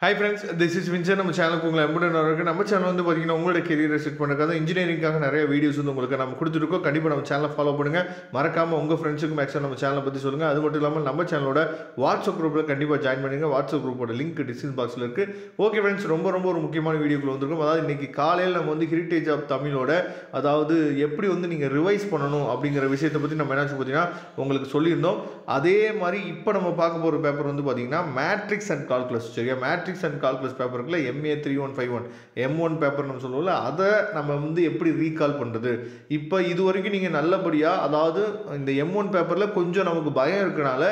Hi friends, this is Vincent. நம்ம சேனலுக்கு உங்களை அன்புடன் வரவேற்கிறேன். நம்ம சேனல் வந்து பார்த்தீங்கன்னா உங்களோட கெரியரை செட் பண்ணுறதுக்காக இன்ஜினியரிங்காக நிறைய வீடியோஸ் வந்து உங்களுக்கு நம்ம கொடுத்துருக்கோம். கண்டிப்பாக நம்ம சேனலை ஃபாலோ பண்ணுங்கள். மறக்காமல் உங்கள் ஃப்ரெண்ட்ஸுக்கு மேக்ஸிமம் நம்ம சேனலை பற்றி சொல்லுங்கள். அது மட்டும் இல்லாமல் நம்ம சேனலோட வாட்ஸ்அப் குரூப்பில் கண்டிப்பாக ஜாயின் பண்ணுங்க. வாட்ஸ்அப் குரூப்போட லிங்க் டிஸ்கிரிப்ஷன் பாக்ஸில் இருக்குது. ஓகே ஃப்ரெண்ட்ஸ், ரொம்ப ஒரு முக்கியமான வீடியோக்குள்ள வந்திருக்கும். அதாவது இன்றைக்கி காலையில் நம்ம வந்து ஹெரிட்டேஜ் ஆஃப் தமிழோட அதாவது எப்படி வந்து நீங்கள் ரிவைஸ் பண்ணணும் அப்படிங்கிற விஷயத்தை பற்றி நம்ம என்னாச்சு பார்த்தீங்கன்னா உங்களுக்கு சொல்லியிருந்தோம். அதே மாதிரி இப்போ நம்ம பார்க்க போகிற பேப்பர் வந்து பார்த்தீங்கன்னா மேட்ரிக்ஸ் அண்ட் கால்குலஸ். சரியா, மேட்ரிக்ஸ் அண்ட் கால்குலஸ் பேப்பருக்குள்ள MA3151 M1 பேப்பர் நம்ம சொல்லுவோம்ல, அதை நம்ம வந்து எப்படி ரீகால் பண்ணுறது. இப்போ இது வரைக்கும் நீங்கள் நல்லபடியாக அதாவது இந்த M1 பேப்பரில் கொஞ்சம் நமக்கு பயம் இருக்கனால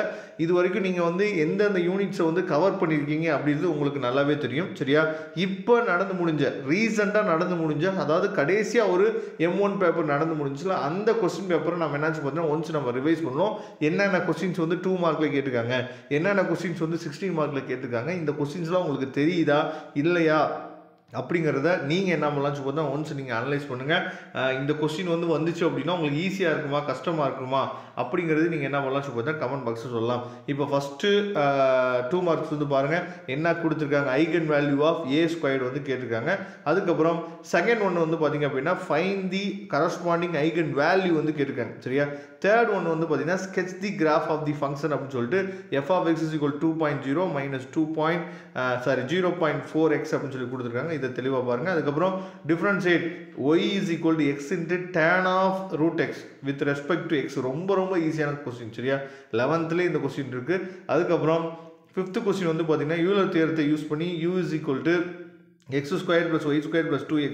இது வரைக்கும் நீங்கள் வந்து எந்தெந்த யூனிட்ஸை வந்து கவர் பண்ணியிருக்கீங்க அப்படின்றது உங்களுக்கு நல்லாவே தெரியும். சரியா, இப்போ ரீசெண்டாக நடந்து முடிஞ்ச அதாவது கடைசியாக ஒரு M1 பேப்பர் நடந்து முடிஞ்சுல அந்த கொஸ்டின் பேப்பரை நம்ம என்னாச்சு பார்த்தீங்கன்னா ஒன்ஸ் நம்ம ரிவைஸ் பண்ணோம். என்னென்ன கொஸ்டின்ஸ் வந்து 2 மார்க்கில் கேட்டிருக்காங்க, என்னென்ன கொஸ்டின்ஸ் வந்து 16 மார்க்கில் கேட்டிருக்காங்க, இந்த கொஸ்டின்ஸ்லாம் உங்களுக்கு தெரியுதா இல்லையா அப்படிங்கிறத நீங்கள் என்ன பண்ணலாம் சொல்லி ஒன்ஸ் நீங்கள் அனலைஸ் பண்ணுங்கள். இந்த கொஸ்டின் வந்து வந்துச்சு அப்படின்னா உங்களுக்கு ஈஸியாக இருக்குமா கஷ்டமாக இருக்குமா அப்படிங்கிறது நீங்கள் என்ன பண்ணலாம் சொல்லி கமெண்ட் பாக்ஸில் சொல்லலாம். இப்போ ஃபஸ்ட்டு 2 மார்க்ஸ் வந்து பாருங்கள் என்ன கொடுத்துருக்காங்க, eigen value of A squared வந்து கேட்டிருக்காங்க. அதுக்கப்புறம் செகண்ட் ஒன்று வந்து பார்த்தீங்க அப்படின்னா find the corresponding eigen value வந்து கேட்டிருக்காங்க. சரியா, தேர்ட் ஒன்று வந்து பார்த்தீங்கன்னா sketch the graph of the function அப்படின்னு சொல்லிட்டு f(x) = 2.0 - 0.4x அப்படின்னு சொல்லி கொடுத்துருக்காங்க. இதை தெளிவாக பாருங்கள். அதுக்கப்புறம் differentiate y = x × tan of √x with respect to x. ரொம்ப ஈஸியான கொஸ்டின். சரியா, 11th இந்த கொஸ்டின் இருக்குது. அதுக்கப்புறம் 5th கொஸ்டின் வந்து பார்த்தீங்கன்னா யூலர் தியரத்தை யூஸ் பண்ணி u = x² + y² + 2x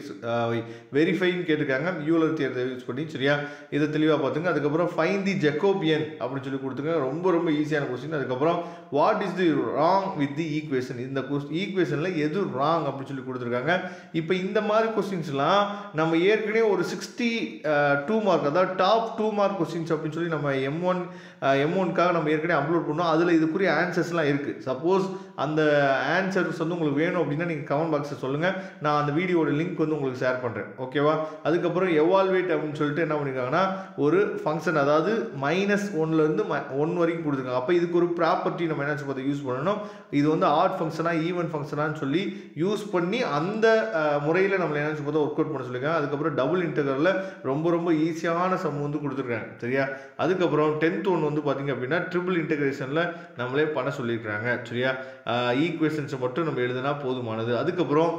வெரிஃபைன்னு கேட்டிருக்காங்க யூலர் தியரத்தை யூஸ் பண்ணி. சரியா, இதை தெளிவாக பார்த்துங்க. அதுக்கப்புறம் ஃபைண்ட் தி ஜெகோபியன் அப்படின்னு சொல்லி கொடுத்துருக்காங்க. ரொம்ப ஈஸியான கொஸ்டின். அதுக்கப்புறம் what is the wrong with the equation, இந்த ஈக்குவேஷனில் எது ராங் அப்படின்னு சொல்லி கொடுத்துருக்காங்க. இப்போ இந்த மாதிரி கொஸ்டின்ஸ்லாம் நம்ம ஏற்கனவே ஒரு 62 மார்க் அதாவது டாப் 2 மார்க் கொஸ்டின்ஸ் அப்படின்னு சொல்லி நம்ம M1க்காக நம்ம ஏற்கனவே அப்லோட் பண்ணோம். அதில் இதுக்குரிய ஆன்சர்ஸ்லாம் இருக்குது. சப்போஸ் அந்த ஆன்சர்ஸ் வந்து உங்களுக்கு வேணும் அப்படின்னா நீங்கள் கமெண்ட் பாக்ஸில் சொல்லுங்கள். நான் அந்த வீடியோட லிங்க் வந்து உங்களுக்கு ஷேர் பண்ணுறேன். ஓகேவா. அதுக்கப்புறம் எவால்வேட் அப்படின்னு சொல்லிட்டு என்ன பண்ணியிருக்காங்கன்னா ஒரு ஃபங்க்ஷன் அதாவது -1லேருந்து 1 வரைக்கும் கொடுத்துருக்காங்க. அப்போ இதுக்கு ஒரு ப்ராப்பர்ட்டி நம்ம என்ன பார்த்து யூஸ் பண்ணணும். இது வந்து ஆட் ஃபங்க்ஷனாக ஈவன் ஃபங்க்ஷனான்னு சொல்லி யூஸ் பண்ணி அந்த முறையில் நம்மளை என்ன பார்த்து ஒர்க் அவுட் பண்ண சொல்லியிருக்காங்க. அதுக்கப்புறம் டபுள் இன்டெக்ரலில் ரொம்ப ஈஸியான சம் வந்து கொடுத்துருக்காங்க. சரியா, அதுக்கப்புறம் 10th ஒன்று வந்து பார்த்தீங்க அப்படின்னா ட்ரிபிள் இன்டெகிரேஷனில் நம்மளே பண்ண சொல்லியிருக்காங்க. சரியா, ஈக்குவேஷன்ஸை மட்டும் நம்ம எழுதினா போதுமானது. அதுக்கப்புறம்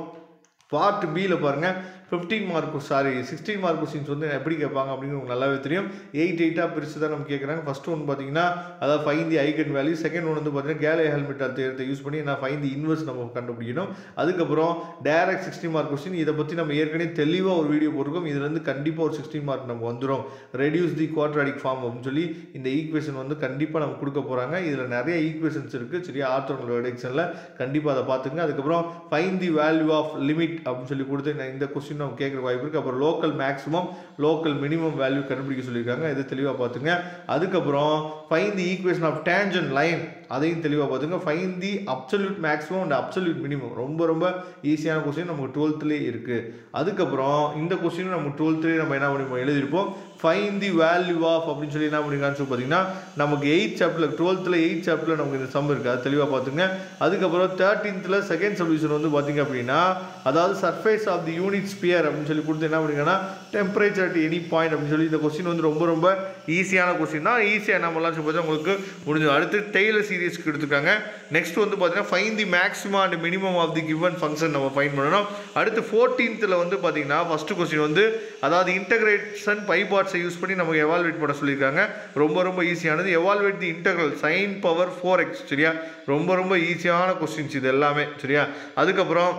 பார்ட் பியில் பாருங்கள் 16 மார்க் கொஸ்டின்ஸ் வந்து எப்படி கேட்பாங்க அப்படின்னு உங்களுக்கு நல்லாவே தெரியும். 8 பிரித்து தான் நம்ம கேட்குறாங்க. ஃபஸ்ட் ஒன்று பார்த்தீங்கன்னா அதாவது ஃபைண்ட் தி ஐகன் வேல்யூ. செகண்ட் ஒன்று வந்து பார்த்தீங்கன்னா கேலே-ஹெல்ம்ஹோல்ட்ஸ் தியரத்தை யூஸ் பண்ணி நான் ஃபைண்ட் தி இன்வர்ஸ் நம்ம கண்டுபிடிக்கணும். அதுக்கப்புறம் டைரக்ட் 16 மார்க் கொஸ்டின். இதை பற்றி நம்ம ஏற்கனவே தெளிவாக ஒரு வீடியோ போட்டிருக்கோம். இதுலேருந்து கண்டிப்பாக ஒரு 16 மார்க் நம்ம வந்துடும். ரெடியூஸ் தி குவாட்ராடிக் ஃபார்ம் அப்படின்னு சொல்லி இந்த ஈக்குவேஷன் வந்து கண்டிப்பாக நம்ம கொடுக்க போகிறாங்க. இதில் நிறைய ஈக்குவேஷன்ஸ் இருக்குது. சரியா, ஆர்த்தோகனல் ரிடக்ஷனில் கண்டிப்பாக அதை பார்த்துங்க. அதுக்கப்புறம் find the value of limit அப்படின்னு சொல்லி கொடுத்து இந்த கொஸ்டின் நம்ம கேட்குற வாய்ப்பு இருக்குது. அப்புறம் local maximum local minimum value கண்டுபிடிக்க சொல்லியிருக்காங்க. இதை தெளிவாக பார்த்துங்க. அதுக்கப்புறம் find the equation of tangent line, அதையும் தெளிவாக பார்த்துங்க. Find the absolute maximum and absolute minimum. ரொம்ப ஈஸியான கொஸ்டின் நமக்கு 12th இருக்குது. அதுக்கப்புறம் இந்த கொஸ்டின் நம்ம 12th நம்ம என்ன பண்ணி எழுதியிருப்போம். ஃபைண்ட் தி வேல்யூ ஆஃப் அப்படின்னு சொல்லி என்ன பண்ணிருக்கான்னு சொல்லி பார்த்தீங்கன்னா நமக்கு 8th சாப்டரில் 8th சாப்டரில் நமக்கு இந்த சம் இருக்குது. அது தெளிவாக பார்த்துங்க. அதுக்கப்புறம் 13th செகண்ட் சொல்யூஷன் வந்து பார்த்தீங்க அப்படின்னா அதாவது surface of the unit sphere அப்படின்னு சொல்லி கொடுத்து என்ன பண்ணிருக்காங்கன்னா டெம்பரேச்சர் அட் எனி பாயிண்ட் அப்படின்னு சொல்லி இந்த கொஸ்டின் வந்து ரொம்ப ஈஸியான கொஸ்டின் தான். ஈஸியாக நம்மளாம் சொல்லி பார்த்தா உங்களுக்கு முடிஞ்சது. அடுத்து டெய்லர் சீரிஸ்க்கு எடுத்துருக்காங்க. நெக்ஸ்ட் வந்து பார்த்தீங்கன்னா find the maximum and minimum of the given function நம்ம ஃபைண்ட் பண்ணணும். அடுத்து 14th வந்து பார்த்தீங்கன்னா ஃபஸ்ட்டு கொஸ்டின் வந்து அதாவது இன்டகிரேஷன் பை பார்ட்ஸை யூஸ் பண்ணி நமக்கு எவால்வேட் பண்ண சொல்லியிருக்காங்க. ரொம்ப ஈஸியானது. எவால்வேட் தி இன்டெக்ரல் sin power 4x. சரியா, ரொம்ப ஈஸியான கொஸ்டின்ஸ் இது எல்லாமே. சரியா, அதுக்கப்புறம்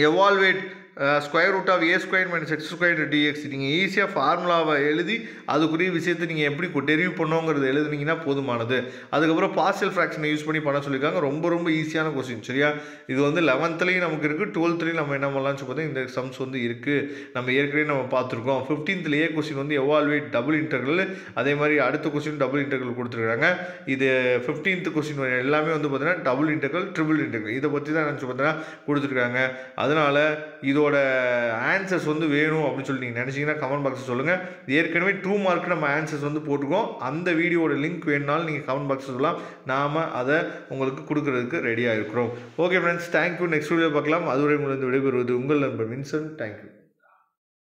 evaluate square root of a² - x² dx. நீங்கள் ஈஸியாக ஃபார்முலாவை எழுதி அதுக்குரிய விஷயத்தை நீங்கள் எப்படி டெரிவ் பண்ணுங்கிறது எழுதுனீங்கன்னா போதுமானது. அதுக்கப்புறம் பார்ஷியல் ஃப்ராக்ஷனை யூஸ் பண்ணி பண்ண சொல்லியிருக்காங்க. ரொம்ப ஈஸியான கொஸ்டின். சரியா, இது வந்து 11th நமக்கு இருக்குது. 12th நம்ம என்ன பண்ணலாம்னு சொல்லி பார்த்தா இந்த சம்ஸ் வந்து இருக்குது. நம்ம ஏற்கனவே நம்ம பார்த்துருக்கோம். 15th A கொஸ்டின் வந்து எவால்வேட் டபுள் இன்டெக்ரல். அதே மாதிரி அடுத்த கொஸ்டின் டபுள் இன்டெக்ரல் கொடுத்துருக்காங்க. இது 15th கொஸ்டின் எல்லாமே வந்து பார்த்தீங்கன்னா டபுள் இன்டெக்ரல் ட்ரிபிள் இன்டெக்ரல் இதை பற்றி தான் நினச்சி பார்த்தீங்கன்னா கொடுத்துருக்காங்க. அதனால் இதோட இதோட ஆன்சர்ஸ் வந்து வேணும் அப்படின்னு சொல்லி நீங்கள் நினச்சிங்கன்னா கமெண்ட் பாக்ஸில் சொல்லுங்கள். ஏற்கனவே 2 மார்க்கு நம்ம ஆன்சர்ஸ் வந்து போட்டுக்கோம். அந்த வீடியோட லிங்க் வேணுனாலும் நீங்கள் கமெண்ட் பாக்ஸில் சொல்லலாம். நாம் அதை உங்களுக்கு கொடுக்குறதுக்கு ரெடியாக இருக்கிறோம். Okay friends, thank you. Next video பார்க்கலாம். அதுவரை உங்களுக்கு விடைபெறுவது உங்கள் நண்பர் வின்சென்ட். தேங்க்யூ.